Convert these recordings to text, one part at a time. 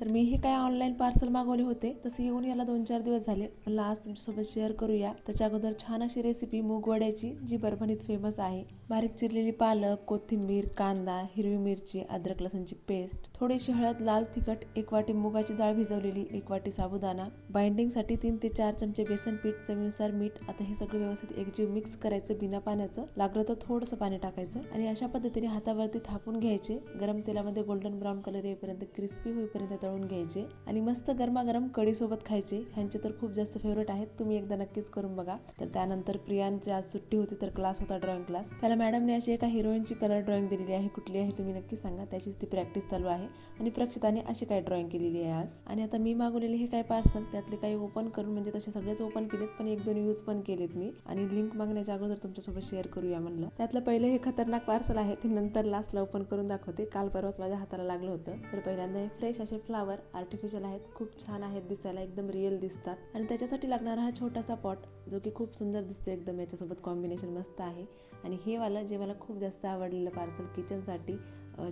तर मी हे काय ऑनलाईन पार्सल मागवले होते, तसे येऊन याला 2-4 दिवस झाले. म्हणलं आज तुमच्यासोबत शेअर करूया. त्याच्या अगोदर छान अशी रेसिपी मूग वड्याची, जी परभणीत फेमस आहे. बारीक चिरलेली पालक, कोथिंबीर, कांदा, हिरवी मिरची, अद्रक लसूणची पेस्ट, थोडीशी हळद, लाल तिखट, 1 वाटी मुगाची डाळ भिजवलेली, 1 वाटी साबुदाणा, बाइंडिंगसाठी 3 ते 4 चमचे बेसन पीठ, चवीनुसार मीठ. आता हे सगळं व्यवस्थित एकजीव मिक्स करायचं बिना पाण्याचं. लागलं तर थोडंसं पाणी टाकायचं आणि अशा पद्धतीने हातावरती थापून घ्यायचे. गरम तेलामध्ये गोल्डन ब्राऊन कलर येईपर्यंत, क्रिस्पी होईपर्यंत तळून घ्यायचे आणि मस्त गरमागरम कढी सोबत खायचे. ह्यांचे तर खूप जास्त फेवरेट आहेत. तुम्ही एकदा नक्कीच करून बघा. तर त्यानंतर प्रियांची आज सुट्टी होती, तर क्लास होता, ड्रॉइंग क्लास. त्याला मॅडमने अशी एका हिरोईनची कलर ड्रॉइंग दिलेली आहे. कुठली आहे तुम्ही नक्की सांगा. त्याचीच ती प्रॅक्टिस चालू आहे आणि प्रक्षिताने अशी काय ड्रॉइंग केलेली आहे आज. आणि आता मी मागवलेले हे काय पार्सल, त्यातले काही ओपन करून, म्हणजे तसे सगळेच ओपन केलेत, पण 1-2 यूज पण केलेत मी. आणि लिंक मागण्याच्या अगोदर तुमच्यासोबत शेअर करूया म्हणलं. त्यातलं पहिलं हे खतरनाक पार्सल आहे, ते नंतर लास्टला ओपन करून दाखवते. काल परवाच माझ्या हाताला लागलं होतं. तर पहिल्यांदा हे फ्रेश असे फ्लावर आर्टिफिशियल आहेत, खूप छान आहेत दिसायला, एकदम रिअल दिसतात. आणि त्याच्यासाठी लागणारा हा छोटासा पॉट, जो की खूप सुंदर दिसतो एकदम, याच्यासोबत कॉम्बिनेशन मस्त आहे. आणि हे वालं जे मला खूप जास्त आवडलेलं पार्सल, किचनसाठी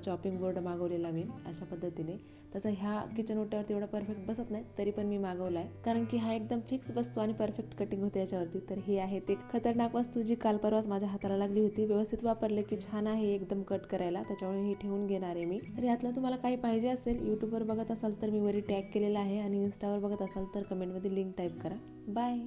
चॉपिंग बोर्ड मागवलेला मी अशा पद्धतीने. तसं ह्या किचन ओट्यावरती एवढा परफेक्ट बसत नाही, तरी पण मी मागवला आहे, कारण की हा एकदम फिक्स बसतो आणि परफेक्ट कटिंग होते याच्यावरती. तर हे आहे ते खतरनाक वस्तू, जी काल परवाच माझ्या हाताला लागली होती. व्यवस्थित वापरले की छान आहे एकदम कट करायला, त्याच्यामुळे हे ठेवून घेणार आहे मी. तर यातलं तुम्हाला काही पाहिजे असेल, यूट्यूबवर बघत असाल तर मी वरी टॅग केलेला आहे, आणि इन्स्टावर बघत असाल तर कमेंटमध्ये लिंक टाईप करा. बाय.